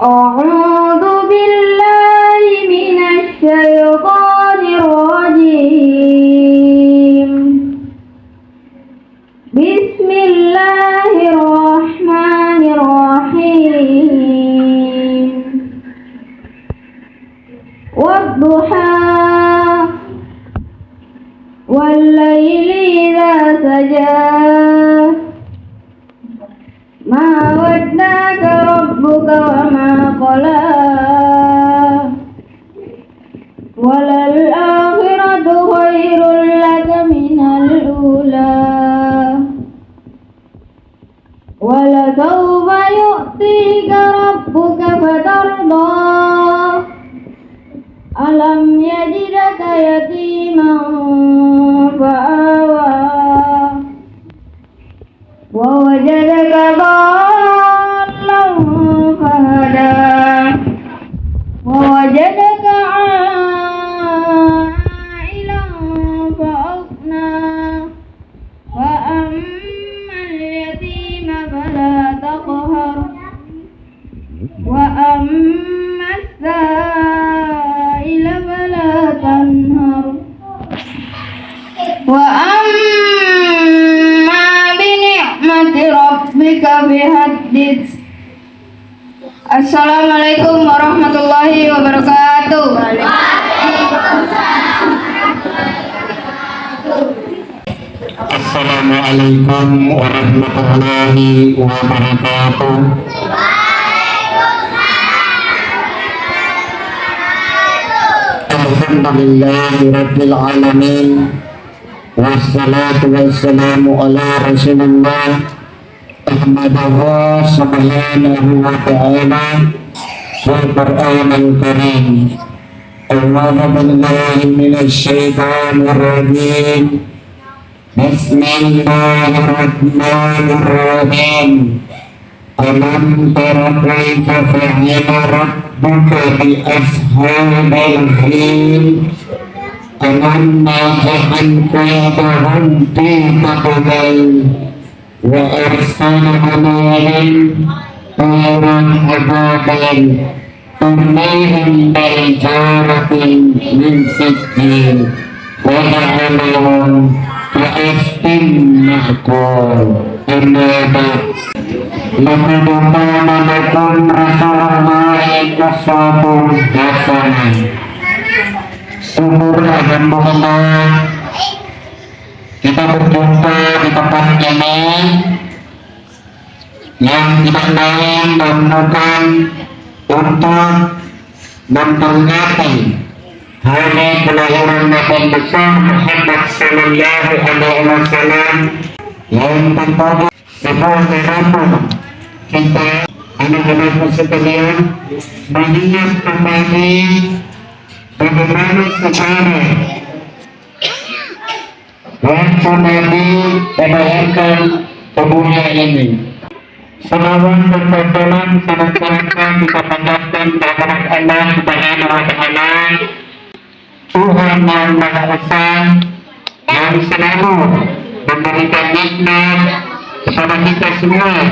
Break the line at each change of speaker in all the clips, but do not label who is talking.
أعوذ بالله من الشيطان الرجيم. بسم الله الرحمن الرحيم. والضحى والليل إذا سجى ما ودعك ربك وما قلى وللآخرة خير لك من الأولى ولسوف يؤتيك ربك فترضى ألم يجدك يتيما فآوى ووجدك ضالا فهدى ووجدك عائلا فأغنى وأما اليتيم فلا تقهر وأما السائل فلا تنهر وأما بنعمة ربك فحدث. Assalamualaikum warahmatullahi wabarakatuh.
Assalamualaikum warahmatullahi wabarakatuh. Alhamdulillahi rabbil alamin. Wassalatu wassalamu ala rasulillah ahmadahu subhanahu wa ta'ala wal qur'anil karim. A'udzu billahi minasy syaithanir rajim. Bismillahirrahmanirrahim. Alam tara kaifa fa'ala rabbuka bi ashabil fil alam ja'al kaydahum fi taqwal wa arsala alayhim tayran ababan tarmihim bil jaratin min sijjin wa ja'alahum ka'asfin ma'kul. Laqad kana lakum rasulullahi uswatun hasanah. Syukur alhamdulillah kita berjumpa di tempat ini yang kita lain dan bukan untuk memperingati hari kelahiran Nabi besar Muhammad sallallahu alaihi wasallam yang tentunya sebuah harapan kita anak-anak sekalian mengingat kembali bagaimana sejarah waktu Nabi melahirkan dunia ini. Salawat dan salam senantiasa kita panjatkan kehadirat Allah Subhanahu wa Ta'ala, Tuhan yang Maha Esa, yang selalu memberikan nikmat kepada kita semua,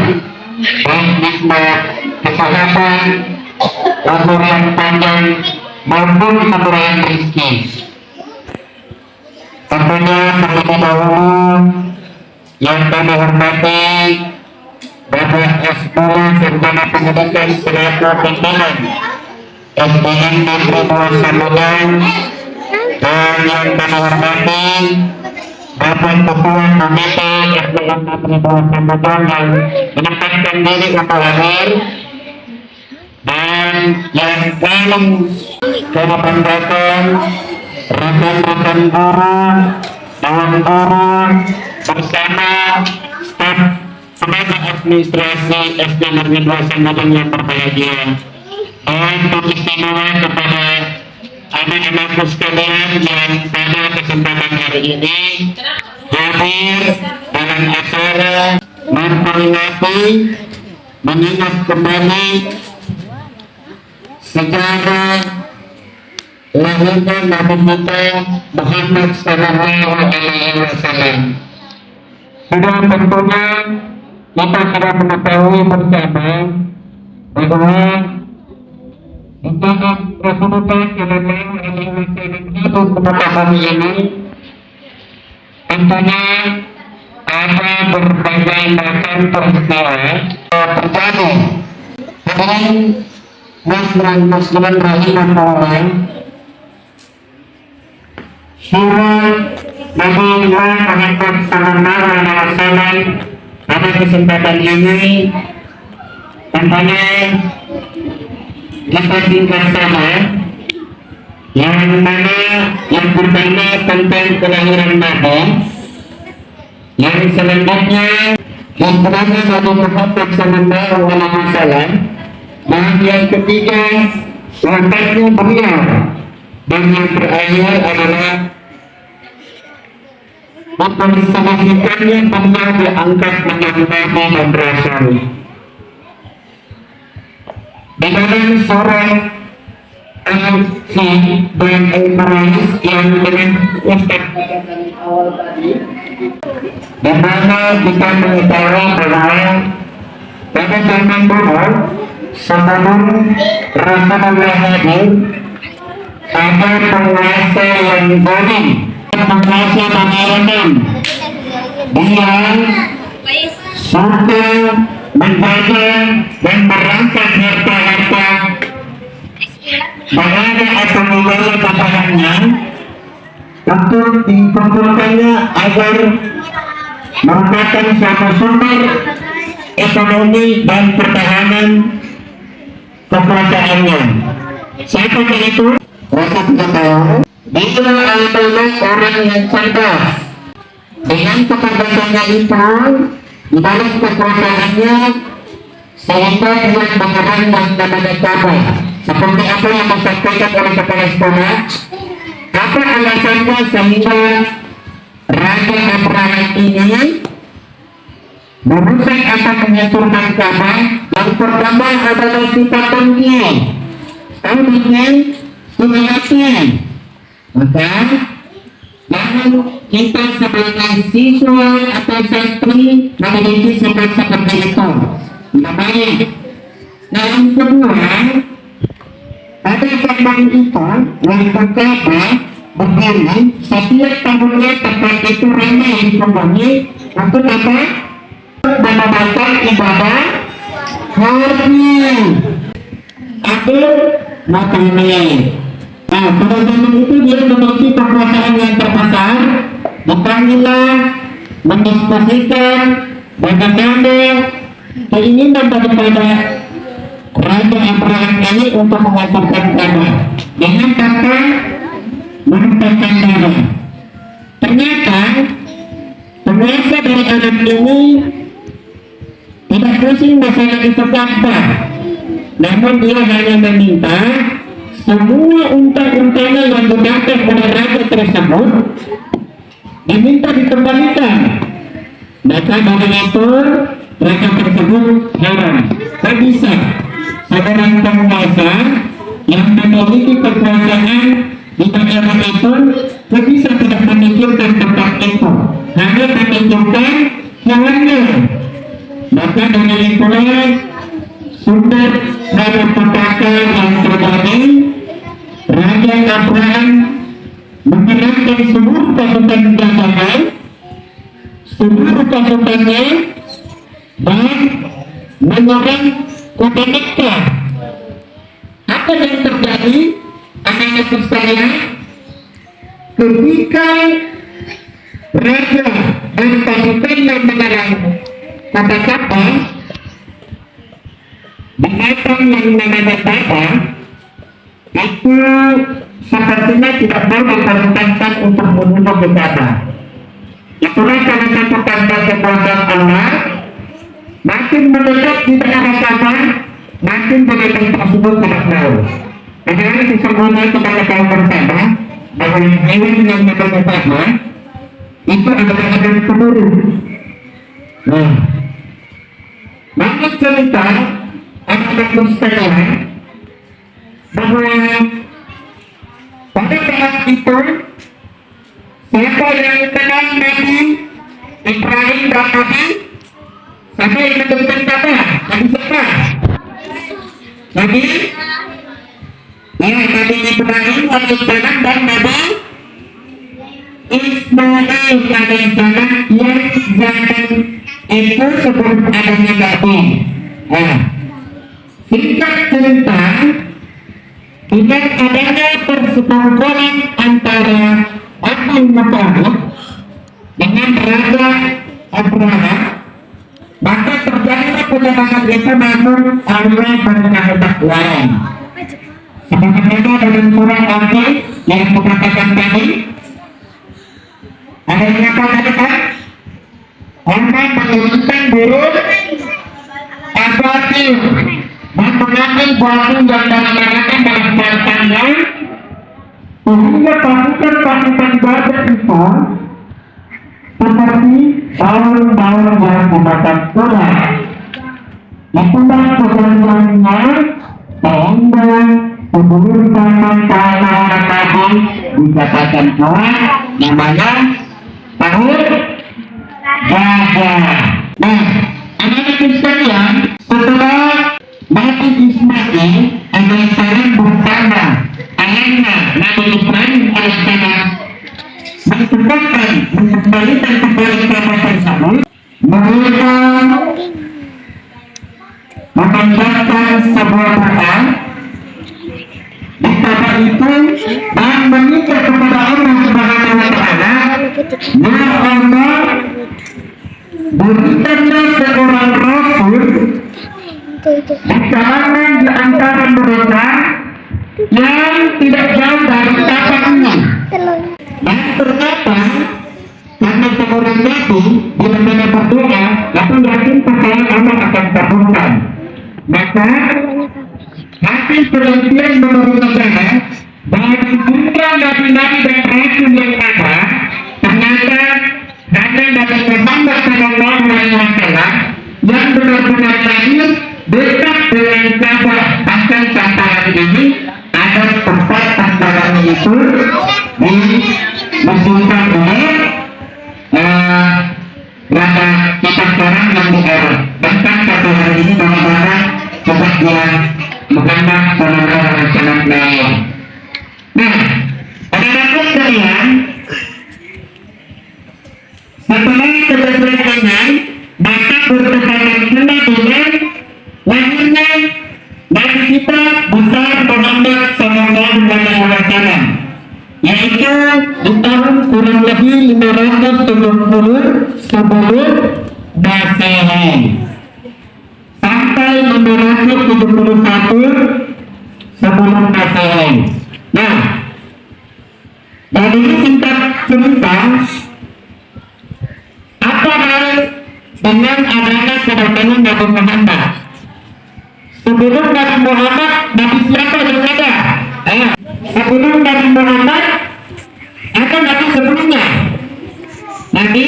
baik nikmat kesehatan, umur yang panjang maupun kemurahan rezeki. Tentunya terlebih dahulu yang kami hormati Bapak Asbula Sarjana Pendidikan selaku pimpinan SDN Negeri 2 Samudang, dan yang kami hormati Bapak Ketua Komite SDN Negeri 2 Samudang yang menyempatkan diri untuk hadir, dan yang paling kami banggakan rekan-rekan guru, dewan guru bersama staf tenaga administrasi SD Negeri 2 Samudang yang berbahagia, dan teristimewa kepada anak-anakku sekalian yang pada kesempatan hari ini hadir dalam acara memperingati mengingat kembali sejarah lahirnya Nabi kita Muhammad sallallahu alaihi wasallam. Sudah tentunya kita sudah mengetahui bersama bahwa Rasulullah Shallallahu Alaihi Wasallam hidup pada bumi ini, tentunya ada berbagai macam peristiwa terjadi. Hadirin muslimin rahimahullah, surah Nabi Muhammad Sallallahu Alaihi Wasallam pada kesempatan ini tentunya kita singkat saja, yang mana yang pertama tentang kelahiran Nabi, yang selanjutnya hijrahnya Nabi Muhammad Sallallahu Alaihi Wasallam, dan yang ketiga wafatnya beliau, dan yang terakhir adalah mempersaksikannya beliau diangkat menjadi Nabi dan Rasul. Di dalam surah Al-Jin dan Al-Maris yang dengan Ustaz awal tadi, di mana kita mengetahui bahwa pada zaman dulu sebelum Rasulullah hadir, ada penguasa yang zalim, penguasa Bani. Dia suka menjaga dan merampas harta-harta berada atau wilayah bapahannya untuk dikumpulkannya agar merupakan suatu sumber ekonomi dan pertahanan kekuasaannya. Siapa itu? Rasa tidak tahu. Dia adalah orang yang cerdas. Dengan kecerdasannya itu, di dalam kekuasaannya, sehingga dia mengerang dan menegakkan. Seperti apa yang disampaikan oleh kepala sekolah, apa alasannya sehingga Raja Abraham ini merusak atau menghancurkan Ka'bah? Yang pertama adalah sifat dengki, kemudian kehati. Maka jangan kita sebagai siswa atau santri memiliki sifat seperti itu, tidak baik. Nah, yang kedua, pada zaman itu waktu Ka'bah berdiri, setiap tahunnya tempat itu ramai dikunjungi untuk apa? Menunaikan ibadah haji atau makanya. Nah, pada zaman itu dia memiliki kekuasaan yang terbesar, bukanlah mendiskusikan bagaimana keinginan daripada Raja Abraham ini untuk menghancurkan Ka'bah dengan kata menumpahkan darah. Ternyata penguasa dari Arab ini tidak pusing masalah itu Ka'bah, namun dia hanya meminta semua unta-untanya yang didapat oleh raja tersebut diminta dikembalikan. Maka dari itu raja tersebut heran, tak bisa seorang penguasa yang memiliki kekuasaan di daerah itu tak bisa tidak memikirkan tempat itu, hanya memikirkan hewannya. Maka dari itulah sumber dari petaka yang terjadi, Raja Abraham mengerahkan seluruh pasukan jajahan, seluruh pasukannya, dan menyerang kota Mekah. Apa yang terjadi, anak-anakku sekalian? Ketika raja dan pasukan yang menyerang kota Ka'bah, binatang yang namanya Ka'bah itu sepertinya tidak mau diperintahkan untuk menuju ke Ka'bah. Itulah salah satu tanda kekuasaan Allah. Makin mendekat di daerah Ka'bah, makin binatang tersebut tidak mau. Padahal sesungguhnya kita ketahui bersama bahwa hewan yang namanya Ka'bah itu adalah hewan pemburu. Nah, banyak cerita anak-anak sekalian bahwa pada saat itu siapa yang kenal Nabi Ibrahim dan Nabi sampai mendirikan Ka'bah? Nabi siapa? Nabi? Ya, Nabi Ibrahim alaihissalam dan Nabi Ismail alaihissalam yang zaman itu sebelum adanya Nabi. Nah, singkat cerita, dengan adanya persekongkolan antara Abdul Muttalib dengan Raja Abraham, maka terjadilah penyerangan itu, namun Allah berkehendak lain. Sebagaimana dalam surah Al-Qur'an yang dikatakan tadi, ada yang apa tadi kan? Allah mengirimkan burung ababil dan mengambil batu yang diletakkan dalam sarangnya, sehingga pasukan badak itu seperti daun-daun yang dimakan ular. Itulah kejadiannya sehingga sebelum zaman orang tadi dikatakan orang namanya tahun gajah. Nah, anak-anak sekalian, setelah Nabi Ismail alaihissalam bersama ayahnya Nabi Ibrahim alaihissalam mengucapkan mengembalikan kembali kata tersebut, mereka membacakan sebuah doa di kata itu dan meminta kepada Allah Subhanahu wa Ta'ala, ya Allah, berikanlah seorang rasul di kalangan di antara mereka yang tidak jauh dari kata ini. Dan ternyata karena seorang nabi bila mana berdoa, aku yakin percaya Allah akan kabulkan. Maka hati perhatian menurut negara dari jumlah nabi-nabi dan rasul yang ada, ternyata hanya Nabi Muhammad sallallahu alaihi wasallam yang benar-benar lahir dekat dengan Ka'bah. Bahkan sampai hari ini ada tempat tandanya itu dimasukkan oleh Raja kita sekarang yang di Arab. Bahkan sampai hari ini bagaimana sebagian Muhammad sallallahu alaihi wasallam lahir. Nah, anak-anak sekalian, setelah kejadian maka bertepatan pula dengan lahirnya Nabi kita besar Muhammad sallallahu alaihi wasallam, yaitu di tahun kurang lebih 570 sebelum Masehi sampai 571 sebelum Masehi. Nah, dari singkat cerita, apa hal dengan adanya kedatangan Nabi Muhammad? Sebelum Nabi Muhammad, Nabi siapa yang ada? Sebelum Nabi Muhammad, ada Nabi sebelumnya. Nabi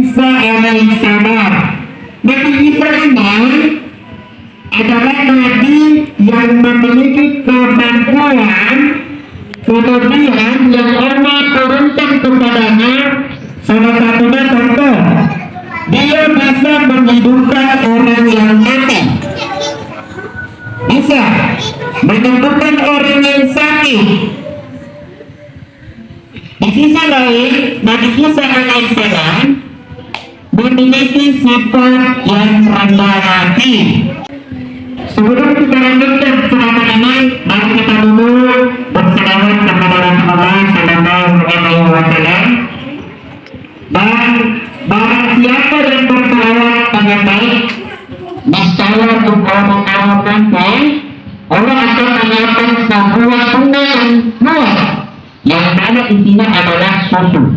Isa alaihissalam. Nabi Isa ini adalah Nabi yang memiliki kemampuan, kelebihan yang Allah turunkan kepadanya. Salah satunya contoh, dia bisa menghidupkan orang yang mati, bisa menyembuhkan orang yang sakit. Di sisi lain, Nabi Isa alaihissalam memiliki sifat yang rendah hati. Sebelum kita lanjutkan ceramah ini, mari kita dulu berselawat kepada Rasulullah sallallahu alaihi wasallam. Dan barang siapa yang berselawat dengan baik, niscaya Allah nanti Allah akan menyiapkan sebuah bunga yang luas, yang mana isinya adalah susu.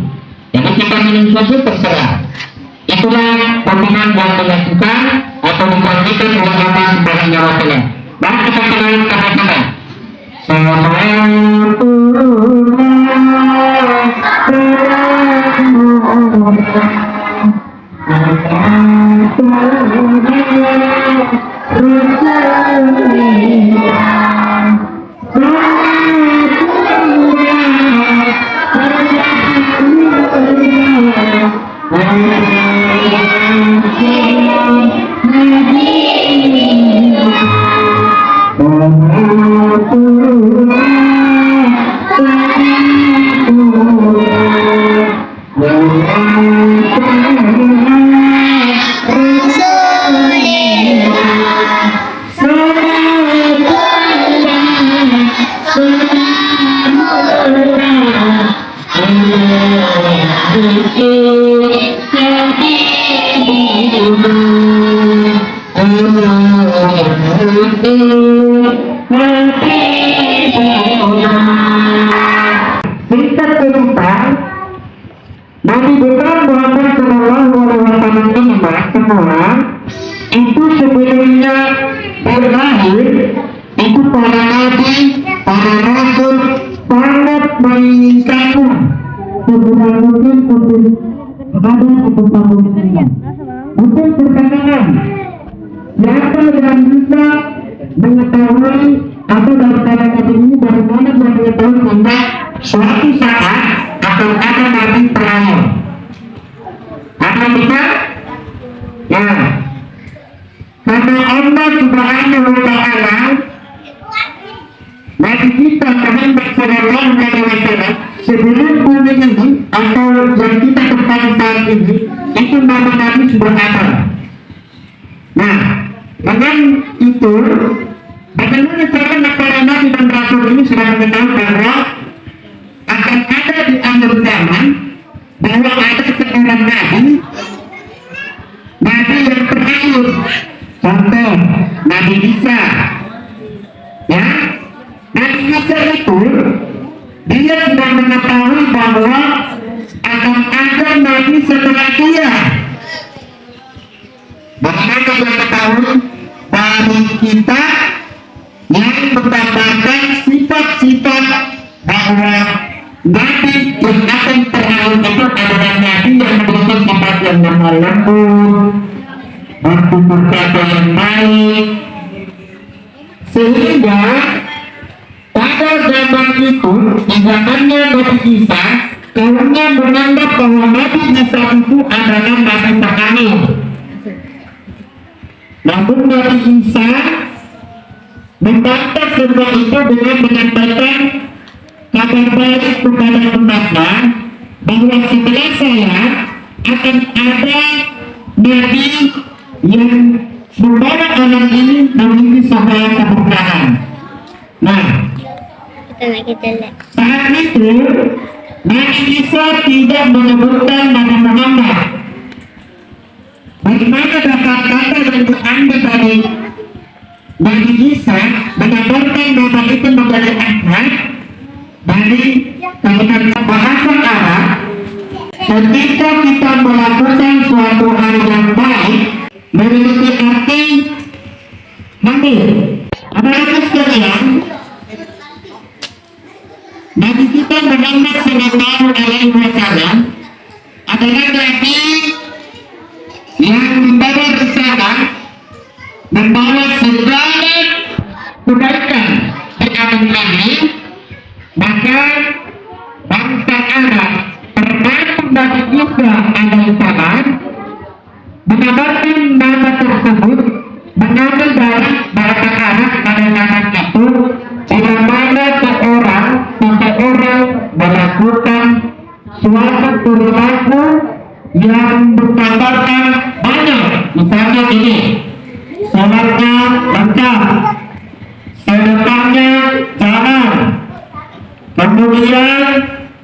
Jadi kita minum susu terserah. Itulah pembinaan yang dilakukan atau disampaikan oleh Allah Subhanahu wa Ta'ala. Dan kita selawat sama-sama. Singkat cerita, Nabi besar Muhammad Sallallahu Alaihi Wasallam ini semua itu sebelumnya berlahir itu para nabi, para rasul sangat menginginkanmu sebulan mungkin untuk ada sebuah muslimah untuk pertanyaan siapa yang bisa mengetahui atau dari para nabi ini bagaimana mengetahui tentang suatu saat akan ada nabi terakhir. Ada bisa? Ya. Karena Allah Subhanahu wa Ta'ala Nabi kita Muhammad Sallallahu Alaihi Wasallam sebelum bumi ini atau yang kita tempat saat ini itu nama Nabi sudah ada. Nah, dengan itu bagaimana cara para nabi dan rasul ini sudah mengetahui bahwa akan ada di akhir zaman bahwa ada seorang nabi yang terakhir, contoh Nabi Isa, ya. Nabi Isa itu dia sudah mengetahui bahwa akan ada nabi setelah dia. Bagaimana dia ketahui? Dari kita yang menggambarkan sifat-sifat bahwa nabi yang akan terakhir itu adalah nabi yang memiliki sifat yang lemah lembut, bertutur kata yang baik, sehingga pada zaman itu di zamannya Nabi Isa kaumnya menganggap bahwa Nabi Isa itu adalah nabi terakhir. Namun Nabi Isa membantah semua itu dengan menyampaikan kabar baik kepada umatnya bahwa setelah saya akan ada nabi yang membawa alam ini menuju sebuah keberkahan. Nah, saat itu Nabi Isa tidak menyebutkan Nabi Muhammad. Bagaimana dapat kata yang diambil dari Nabi Isa mengabarkan nama itu menjadi Ahmad dari kalimat bahasa Arab. Ketika kita melakukan suatu hal yang baik memiliki arti nabi. Anak-anak sekalian, Nabi kita Muhammad Sallallahu Alaihi Wasallam adalah nabi yang membawa risalah, membawa segala kebaikan di alam ini. Maka bangsa Arab termasuk Nabi Isa alaihissalam mengabarkan nama tersebut mengambil dari bahasa Arab pada zaman itu bila mana seseorang melakukan suatu perilaku yang berkabarkan banyak, misalnya ini sholatnya lengkap, sedekahnya jalan, kemudian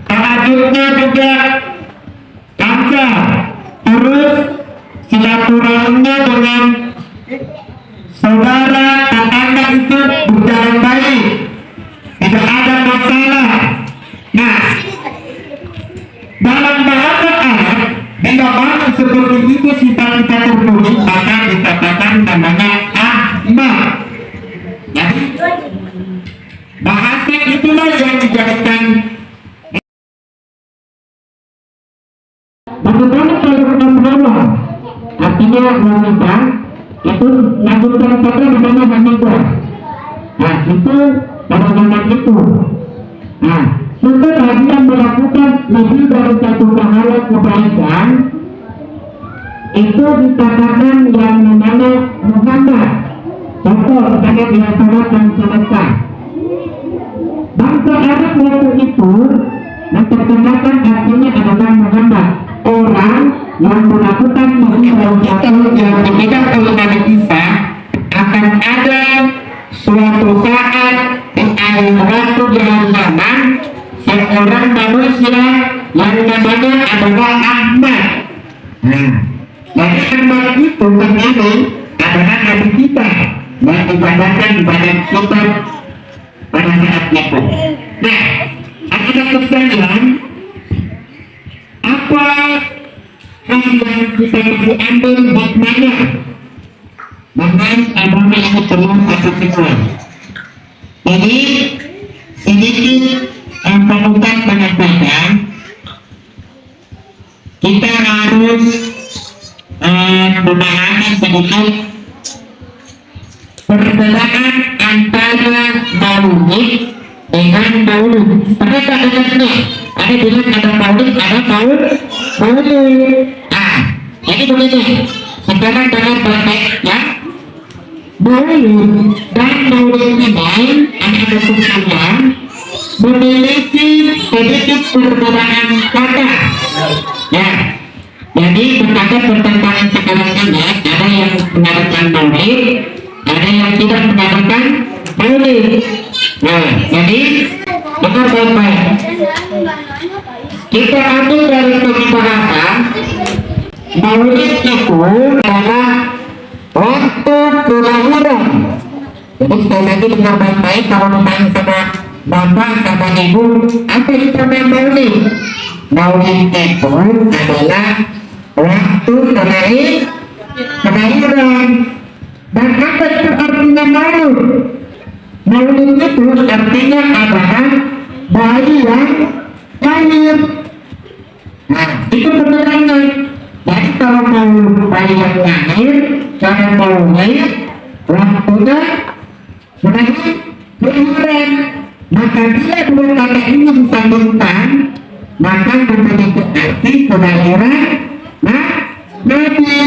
tahajudnya juga lancar, terus silaturahminya dengan saudara tetangga itu berjalan baik, tidak ada masalah. Nah, dalam bahasa Arab bila mana seperti itu sifat-sifat tertulis maka dikatakan namanya Ahmad. Jadi bahasa itulah yang dijadikan. Bagaimana kalau Muhammad artinya wanita itu lanjutkan saja namanya wanita. Nah itu pada zaman itu. Nah setelah dia melakukan lebih dari satu pahala kebaikan itu dikatakan yang namanya Muhammad. Contoh misalnya dia sholat dan sedekah Arab waktu itu memperkenalkan artinya adalah Muhammad, orang yang melakukan sesuatu yang dipegang oleh Nabi Isa. Akan ada suatu saat di akhir waktu di hari zaman seorang manusia yang namanya adalah Ahmad. Jadi Ahmad itu ternyata adalah Nabi kita yang ibadahkan ibadah kita pada saat itu. Nah, anak sekalian, apa hal yang kita perlu ambil hikmahnya dengan agama yang perlu satu semua? Jadi sedikit panutan menyampaikan, kita harus memahami sedikit perbedaan antara maulid dengan maulud. Mereka dengarnya ada bilang ada maulid, ada maulud. Jadi begini, sekarang dengan baik ya, maulud dan maulid ini anak-anak sekalian memiliki sedikit perbedaan kata. Ya, jadi berkata pertentangan sekarang ini ada yang mengadakan maulid, ada yang tidak mengadakan maulid. Nah, jadi dengar baik-baik. Kita ambil dari segi bahasa, maulid itu adalah waktu kelahiran. Jadi sekali lagi dengar baik-baik, kalau ditanya sama bapak sama ibu, apa itu namanya maulid? Maulid itu adalah waktu kelahiran. Dan apa itu artinya maulid? Maulid itu artinya adalah bayi yang lahir. Nah, itu perbedaannya. Jadi kalau mau bayi yang lahir, kalau maulid waktunya sudah kelahiran. Maka bila dua kata ini disambungkan, maka memiliki arti kelahiran Nabi.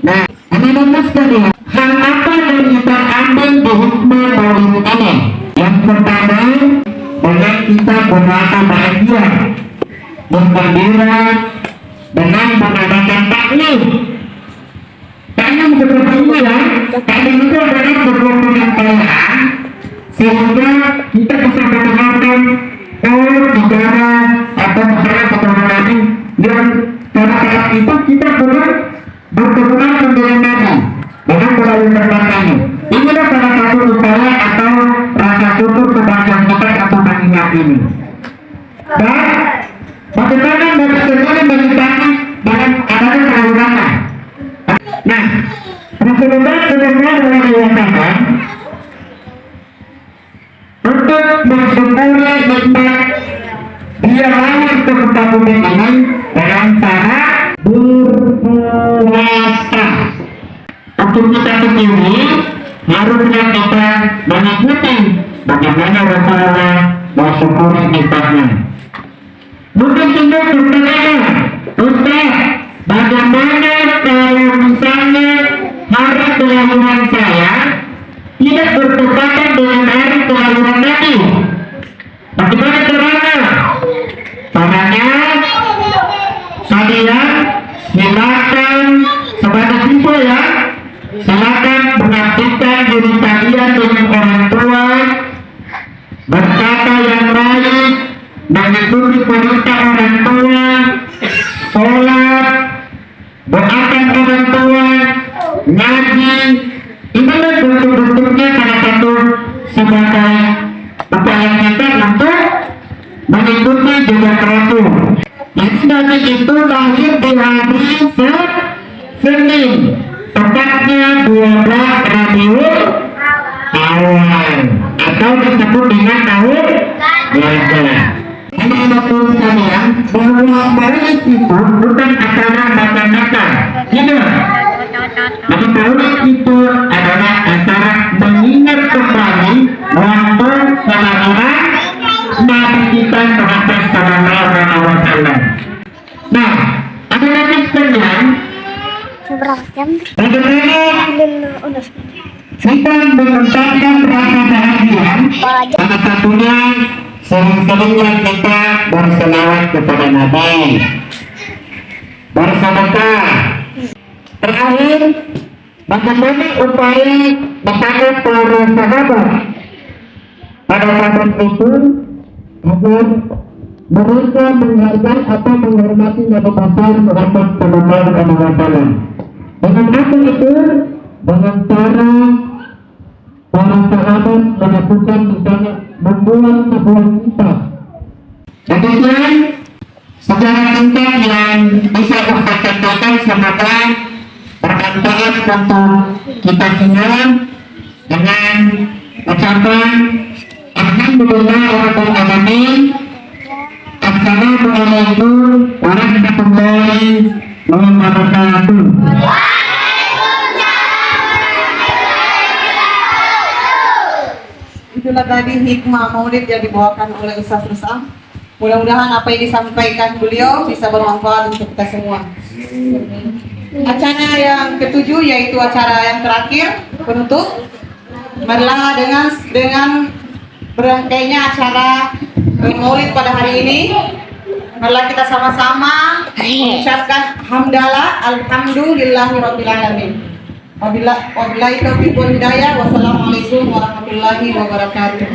Nah, anak-anak sekalian, hal apa yang kita ambil di hikmah maulid ini? Yang pertama, dengan kita berrasa bahagia, bergembira dengan mengadakan taklid. Taklid seperti ini ya, taklid itu adalah sebuah penyampaian sehingga kita bisa mendengarkan negara atau masalah kepada Nabi yang pada saat itu kita boleh berkenan dengan Nabi dengan melalui perkataannya. Inilah salah satu upaya atau rasa syukur kebahagiaan kita atau mengingat ini. Dan bagaimana bagaimana menyikapi dengan adanya kelahiran. Nah, Rasulullah SAW untuk mensyukuri nikmat dia lahir ke muka bumi ini dengan cara berpuasa. Untuk kita sendiri harusnya kita mengikuti bagaimana Rasulullah mensyukuri nikmatnya. Mungkin kita bertanya, Ustaz, bagaimana kalau misalnya hari kelahiran saya tidak bertepatan dengan hari kelahiran Nabi? Bagaimana caranya? Caranya, kalian silakan sebagai siswa ya, silakan mengaktifkan diri kalian dengan orang tua, berkata yang baik, mengikuti perintah orang tua, sholat, doakan orang tua, ngaji. Inilah bentuk-bentuknya salah satu sebagai upaya kita untuk mengikuti jejak Rasul. Jadi Nabi itu lahir di hari Senin, tepatnya 12 Rabiul Awal atau disebut dengan tahun Gajah. Anak-anak sekalian, bahwa maulid itu bukan acara makan-makan. Jadi maulid itu adalah acara mengingat kembali waktu kelahiran Nabi kita Muhammad SAW. Nah, anak-anak sekalian, bagaimana kita mengucapkan rasa bahagia? Salah satunya sering-seringlah kita berselawat kepada Nabi, bersedekah. Terakhir, bagaimana upaya kepada para sahabat pada saat itu agar mereka menghargai atau menghormati Nabi besar Muhammad Sallallahu Alaihi Wasallam. Dengan apa itu? Dengan cara para sahabat melakukan misalnya membuat sebuah kitab. Demikian secara singkat yang bisa Ustaz sampaikan, semoga bermanfaat untuk kita semua dengan ucapan Alhamdulillah Rabbil Alamin. Assalamualaikum warahmatullahi wabarakatuh.
Itulah tadi hikmah maulid yang dibawakan oleh Ustaz Rusam. Mudah-mudahan apa yang disampaikan beliau bisa bermanfaat untuk kita semua. Acara yang ketujuh yaitu acara yang terakhir penutup. Marilah dengan berangkainya acara maulid pada hari ini. Marilah kita sama-sama mengucapkan hamdalah alhamdulillahirabbil alamin. Wabillahi taufiq wal hidayah. Wassalamualaikum warahmatullahi wabarakatuh.